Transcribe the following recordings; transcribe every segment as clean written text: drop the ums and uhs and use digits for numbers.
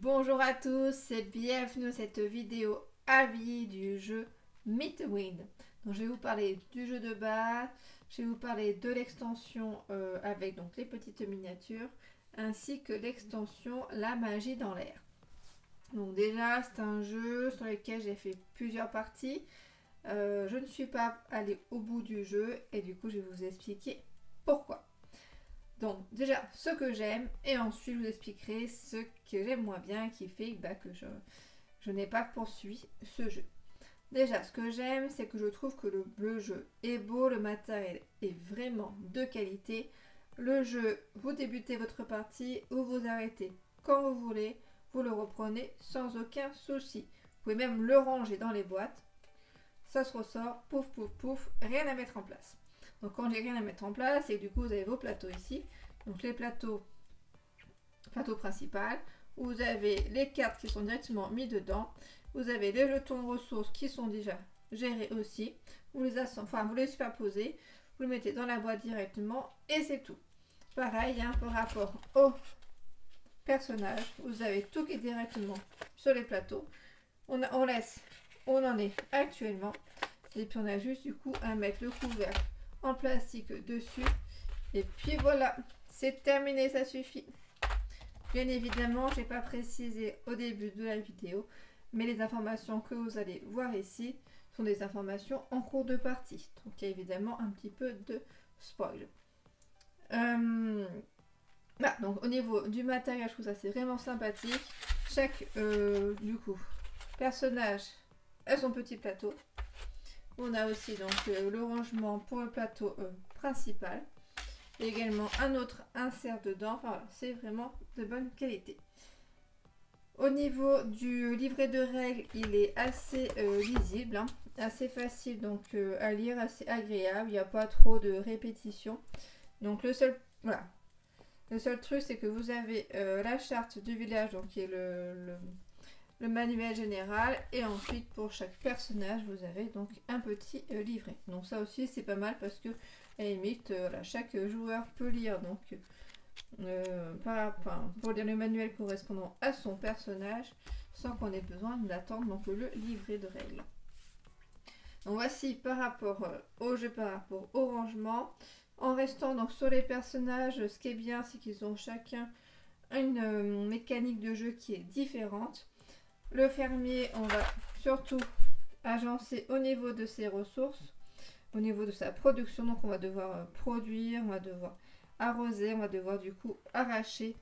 Bonjour à tous et bienvenue à cette vidéo avis du jeu Mythwind. Donc je vais vous parler du jeu de base, je vais vous parler de l'extension avec donc les petites miniatures, ainsi que l'extension La magie dans l'air. Donc déjà c'est un jeu sur lequel j'ai fait plusieurs parties. Je ne suis pas allée au bout du jeu et du coup je vais vous expliquer pourquoi. Donc déjà ce que j'aime et ensuite je vous expliquerai ce que j'aime moins bien qui fait que je n'ai pas poursuivi ce jeu. Déjà ce que j'aime c'est que je trouve que le jeu est beau, le matériel est vraiment de qualité. Le jeu, vous débutez votre partie ou vous arrêtez quand vous voulez, vous le reprenez sans aucun souci. Vous pouvez même le ranger dans les boîtes, ça se ressort, pouf pouf pouf, rien à mettre en place. Donc quand j'ai rien à mettre en place, et du coup vous avez vos plateaux ici. Donc les plateau principal, où vous avez les cartes qui sont directement mis dedans. Vous avez les jetons ressources qui sont déjà gérés aussi. Vous les superposez, vous les mettez dans la boîte directement et c'est tout. Pareil, par rapport au personnage, vous avez tout qui est directement sur les plateaux. On en est actuellement. Et puis on a juste du coup à mettre le couvercle en plastique dessus. Et puis voilà, c'est terminé, ça suffit. Bien évidemment, je n'ai pas précisé au début de la vidéo, mais les informations que vous allez voir ici sont des informations en cours de partie. Donc il y a évidemment un petit peu de spoil. Donc au niveau du matériel, je trouve ça c'est vraiment sympathique. Chaque du coup personnage a son petit plateau. On a aussi donc le rangement pour le plateau principal. Et également un autre insert dedans. Enfin, voilà, c'est vraiment de bonne qualité. Au niveau du livret de règles, il est assez lisible, assez facile donc à lire, assez agréable. Il n'y a pas trop de répétitions. Donc le seul truc, c'est que vous avez la charte du village, donc qui est le manuel général, et ensuite pour chaque personnage vous avez donc un petit livret. Donc ça aussi c'est pas mal parce que à la limite chaque joueur peut lire donc pour lire le manuel correspondant à son personnage sans qu'on ait besoin d'attendre donc le livret de règles. Donc voici par rapport au jeu, par rapport au rangement. En restant donc sur les personnages, ce qui est bien c'est qu'ils ont chacun une mécanique de jeu qui est différente. Le fermier, on va surtout agencer au niveau de ses ressources, au niveau de sa production. Donc on va devoir produire, on va devoir arroser, on va devoir du coup ramasser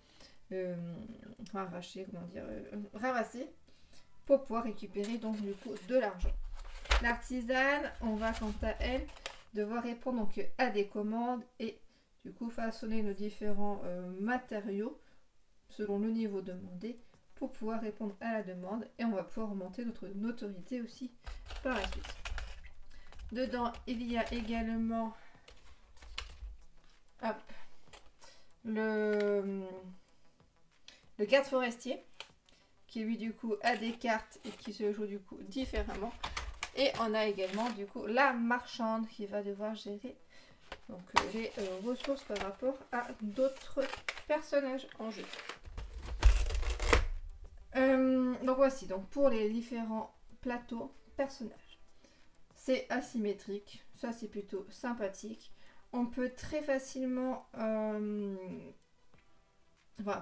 pour pouvoir récupérer donc du coup de l'argent. L'artisane, on va quant à elle devoir répondre donc à des commandes et du coup façonner nos différents matériaux selon le niveau demandé pour pouvoir répondre à la demande, et on va pouvoir augmenter notre notoriété aussi par la suite. Dedans, il y a également le garde forestier qui lui du coup a des cartes et qui se joue du coup différemment. Et on a également du coup la marchande qui va devoir gérer donc les ressources par rapport à d'autres personnages en jeu. Donc voici donc pour les différents plateaux personnages. C'est asymétrique, ça c'est plutôt sympathique. On peut très facilement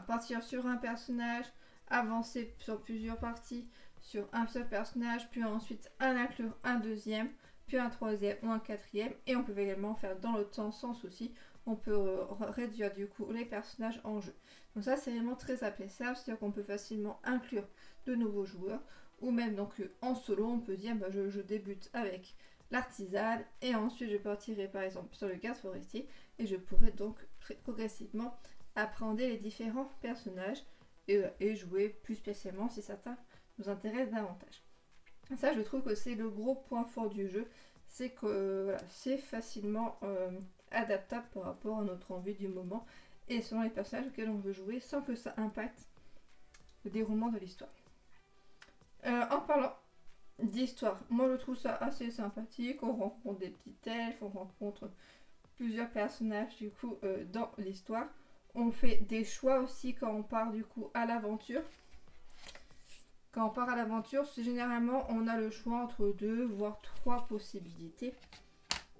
partir sur un personnage, avancer sur plusieurs parties sur un seul personnage, puis ensuite inclure un deuxième, puis un troisième ou un quatrième. Et on peut également faire dans l'autre sens sans souci. On peut réduire du coup les personnages en jeu. Donc ça c'est vraiment très appréciable, c'est-à-dire qu'on peut facilement inclure de nouveaux joueurs, ou même donc en solo on peut dire je débute avec l'artisane et ensuite je partirai par exemple sur le garde forestier et je pourrai donc progressivement appréhender les différents personnages et jouer plus spécialement si certains nous intéressent davantage. Ça je trouve que c'est le gros point fort du jeu, c'est que c'est facilement adaptable par rapport à notre envie du moment et selon les personnages auxquels on veut jouer sans que ça impacte le déroulement de l'histoire. En parlant d'histoire, moi je trouve ça assez sympathique. On rencontre des petits elfes, on rencontre plusieurs personnages du coup dans l'histoire. On fait des choix aussi quand on part du coup à l'aventure. Quand on part à l'aventure, généralement on a le choix entre 2 voire 3 possibilités.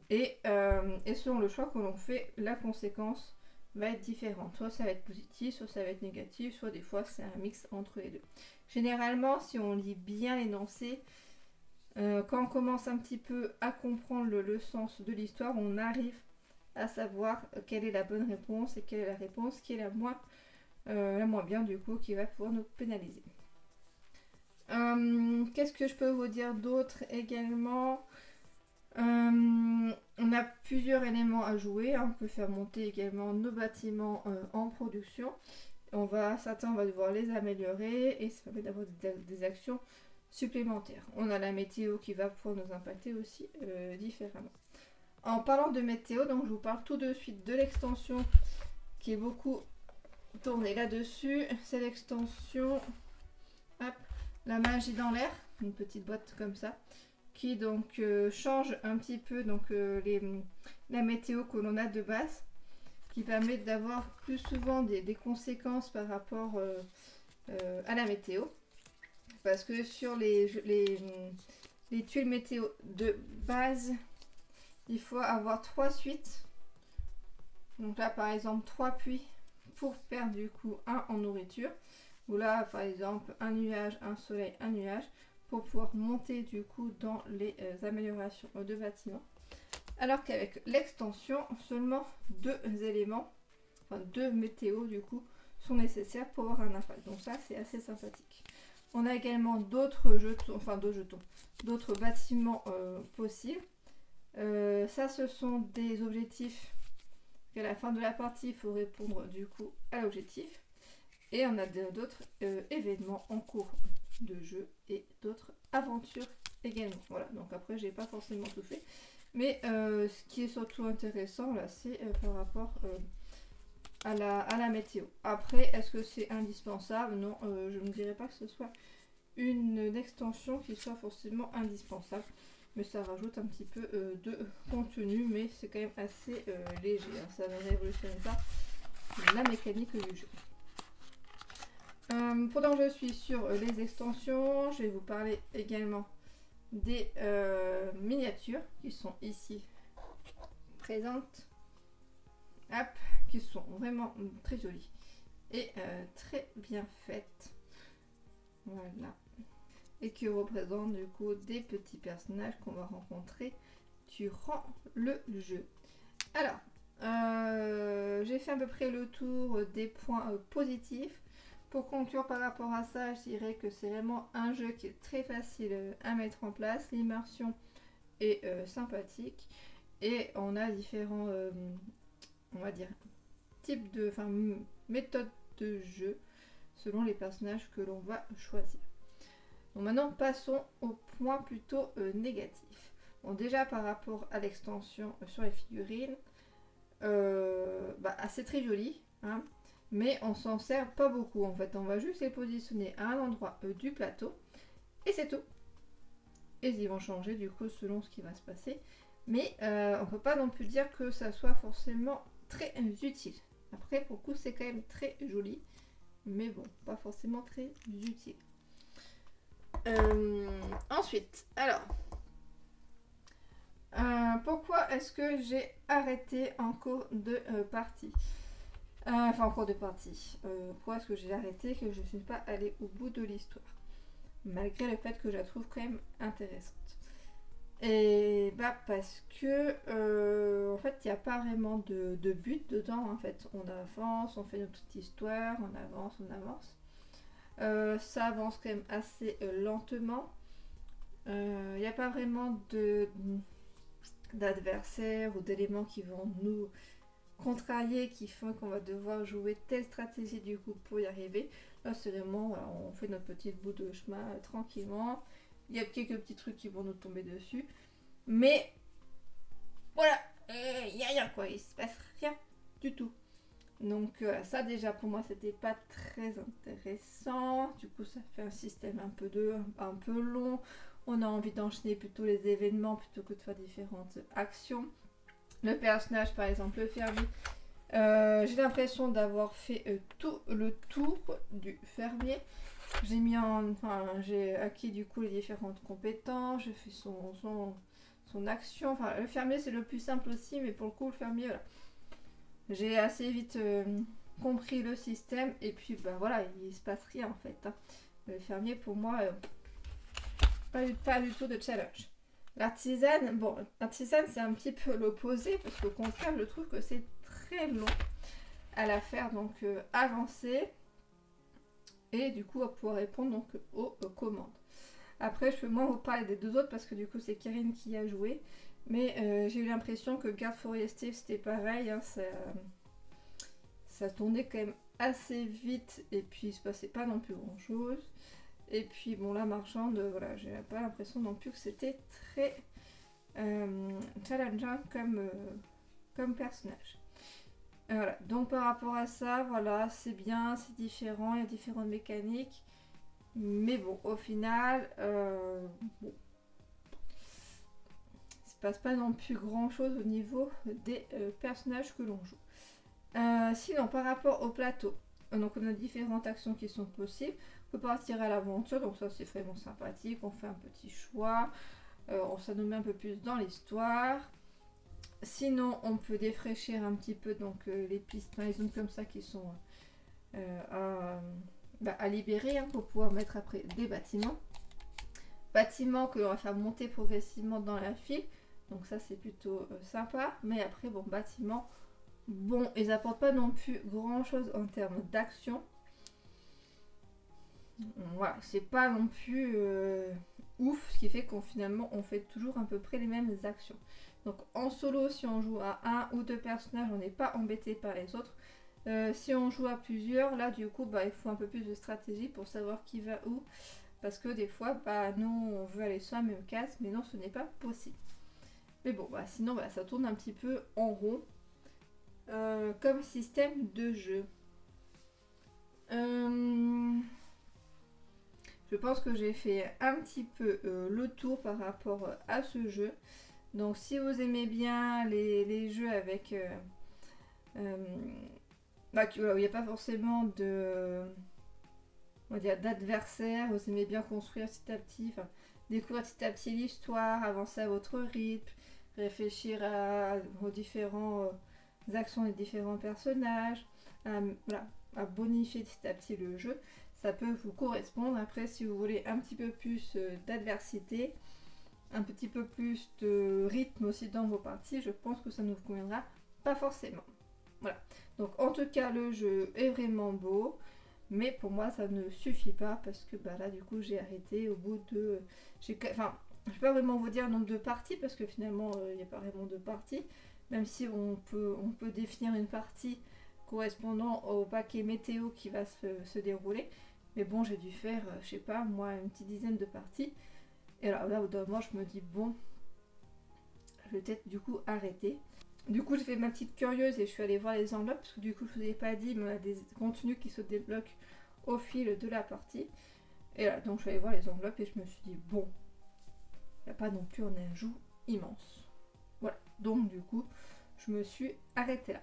Et selon le choix que l'on fait, la conséquence va être différente. Soit ça va être positif, soit ça va être négatif, soit des fois c'est un mix entre les deux. Généralement, si on lit bien l'énoncé, quand on commence un petit peu à comprendre le sens de l'histoire, on arrive à savoir quelle est la bonne réponse et quelle est la réponse qui est la moins bien du coup, qui va pouvoir nous pénaliser. Qu'est-ce que je peux vous dire d'autre également? On a plusieurs éléments à jouer. On peut faire monter également nos bâtiments en production. Certains, on va devoir les améliorer et ça permet d'avoir des actions supplémentaires. On a la météo qui va pouvoir nous impacter aussi différemment. En parlant de météo, donc je vous parle tout de suite de l'extension qui est beaucoup tournée là-dessus. C'est l'extension la magie dans l'air, une petite boîte comme ça, qui donc change un petit peu donc, la météo que l'on a de base, qui permet d'avoir plus souvent des conséquences par rapport à la météo. Parce que sur les tuiles météo de base, il faut avoir 3 suites. Donc là par exemple 3 puits pour perdre du coup 1 en nourriture. Ou là par exemple un nuage, un soleil, un nuage, pour pouvoir monter du coup dans les améliorations de bâtiments. Alors qu'avec l'extension, seulement 2 éléments, enfin 2 météos du coup, sont nécessaires pour avoir un impact. Donc ça c'est assez sympathique. On a également d'autres jetons, d'autres bâtiments possibles. Ça ce sont des objectifs qu'à la fin de la partie il faut répondre du coup à l'objectif. Et on a d'autres événements en cours de jeu et d'autres aventures également. Voilà, donc après j'ai pas forcément tout fait. Mais ce qui est surtout intéressant là, c'est par rapport à la météo. Après, est-ce que c'est indispensable? Non, je ne dirais pas que ce soit une extension qui soit forcément indispensable. Mais ça rajoute un petit peu de contenu, mais c'est quand même assez léger. Hein. Ça ne révolutionne pas la mécanique du jeu. Pendant que je suis sur les extensions, je vais vous parler également des miniatures qui sont ici présentes, qui sont vraiment très jolies et très bien faites. Voilà. Et qui représentent du coup des petits personnages qu'on va rencontrer durant le jeu. Alors, j'ai fait à peu près le tour des points positifs. Pour conclure par rapport à ça, je dirais que c'est vraiment un jeu qui est très facile à mettre en place. L'immersion est sympathique et on a différents, on va dire, types de, méthodes de jeu selon les personnages que l'on va choisir. Donc maintenant, passons au point plutôt négatif. Bon, déjà par rapport à l'extension sur les figurines, c'est très joli, hein. Mais on s'en sert pas beaucoup en fait. On va juste les positionner à un endroit du plateau et c'est tout. Et ils vont changer du coup selon ce qui va se passer. Mais on peut pas non plus dire que ça soit forcément très utile. Après pour le coup c'est quand même très joli. Mais bon, pas forcément très utile. Ensuite, alors. Pourquoi est-ce que j'ai arrêté en cours de partie? En cours de partie. Pourquoi est-ce que j'ai arrêté, que je ne suis pas allée au bout de l'histoire, malgré le fait que je la trouve quand même intéressante. Et parce que en fait il n'y a pas vraiment de but dedans. En fait on avance, on fait notre petite histoire, on avance. Ça avance quand même assez lentement. Il n'y a pas vraiment d'adversaires ou d'éléments qui vont nous contrariés, qui font qu'on va devoir jouer telle stratégie du coup pour y arriver. Là c'est vraiment, voilà, on fait notre petit bout de chemin tranquillement. Il y a quelques petits trucs qui vont nous tomber dessus, mais voilà, il n'y a rien quoi, il se passe rien du tout. Donc ça déjà pour moi c'était pas très intéressant. Du coup ça fait un système un peu long. On a envie d'enchaîner plutôt les événements plutôt que de faire différentes actions. Le personnage par exemple le fermier, j'ai l'impression d'avoir fait tout le tour du fermier. j'ai acquis du coup les différentes compétences, j'ai fait son action. Enfin, le fermier c'est le plus simple aussi, mais pour le coup le fermier, voilà. J'ai assez vite compris le système et puis bah voilà, il se passe rien en fait. Hein. Le fermier pour moi, pas du tout de challenge. L'artisane, bon, l'artisane c'est un petit peu l'opposé parce qu'au contraire je trouve que c'est très long à la faire, donc avancer et du coup à pouvoir répondre donc aux commandes. Après je peux moins vous parler des deux autres parce que du coup c'est Karine qui a joué, mais j'ai eu l'impression que Garde Forestier c'était pareil, hein, ça tournait quand même assez vite et puis il se passait pas non plus grand chose. Et puis bon, la marchande, voilà, j'ai pas l'impression non plus que c'était très challengeant comme personnage. Voilà, donc par rapport à ça, voilà, c'est bien, c'est différent, il y a différentes mécaniques. Mais bon, au final, bon, il se passe pas non plus grand chose au niveau des personnages que l'on joue. Sinon, par rapport au plateau, donc on a différentes actions qui sont possibles. On peut partir à l'aventure, donc ça c'est vraiment sympathique, on fait un petit choix, on s'en met un peu plus dans l'histoire. Sinon on peut défraîchir un petit peu donc les pistes, les zones comme ça qui sont à libérer hein, pour pouvoir mettre après des bâtiments. Bâtiments que l'on va faire monter progressivement dans la file, donc ça c'est plutôt sympa, mais après bon, bâtiments, bon, ils apportent pas non plus grand chose en termes d'action. Voilà, c'est pas non plus ouf, ce qui fait qu'on finalement on fait toujours à peu près les mêmes actions. Donc en solo, si on joue à un ou deux personnages, on n'est pas embêté par les autres. Si on joue à plusieurs, là du coup bah, il faut un peu plus de stratégie pour savoir qui va où. Parce que des fois, bah, nous on veut aller sur la même case, mais non ce n'est pas possible. Mais bon, bah, sinon bah, ça tourne un petit peu en rond comme système de jeu. Je pense que j'ai fait un petit peu le tour par rapport à ce jeu. Donc si vous aimez bien les jeux avec... bah, où il n'y a pas forcément d'adversaire, vous aimez bien construire petit à petit, découvrir petit à petit l'histoire, avancer à votre rythme, réfléchir aux différentes actions des différents personnages, voilà, à bonifier petit à petit le jeu. Ça peut vous correspondre. Après, si vous voulez un petit peu plus d'adversité, un petit peu plus de rythme aussi dans vos parties, je pense que ça ne vous conviendra pas forcément. Voilà. Donc en tout cas, le jeu est vraiment beau, mais pour moi, ça ne suffit pas parce que bah, là, du coup, j'ai arrêté au bout de... Enfin, je ne vais pas vraiment vous dire le nombre de parties parce que finalement, il n'y a pas vraiment de parties, même si on peut définir une partie correspondant au paquet météo qui va se dérouler. Mais bon, j'ai dû faire, je sais pas, moi, une petite dizaine de parties. Et alors là, au bout d'un moment, je me dis, bon, je vais peut-être du coup arrêter. Du coup, j'ai fait ma petite curieuse et je suis allée voir les enveloppes. Parce que du coup, je ne vous ai pas dit, mais on a des contenus qui se débloquent au fil de la partie. Et là, donc je suis allée voir les enveloppes et je me suis dit, bon, il n'y a pas non plus un ajout immense. Voilà, donc du coup, je me suis arrêtée là.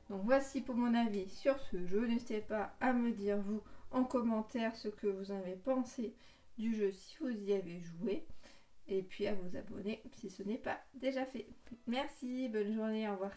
Donc voici pour mon avis sur ce jeu. N'hésitez pas à me dire, vous, en commentaire ce que vous avez pensé du jeu si vous y avez joué. Et puis à vous abonner si ce n'est pas déjà fait. Merci, bonne journée, au revoir.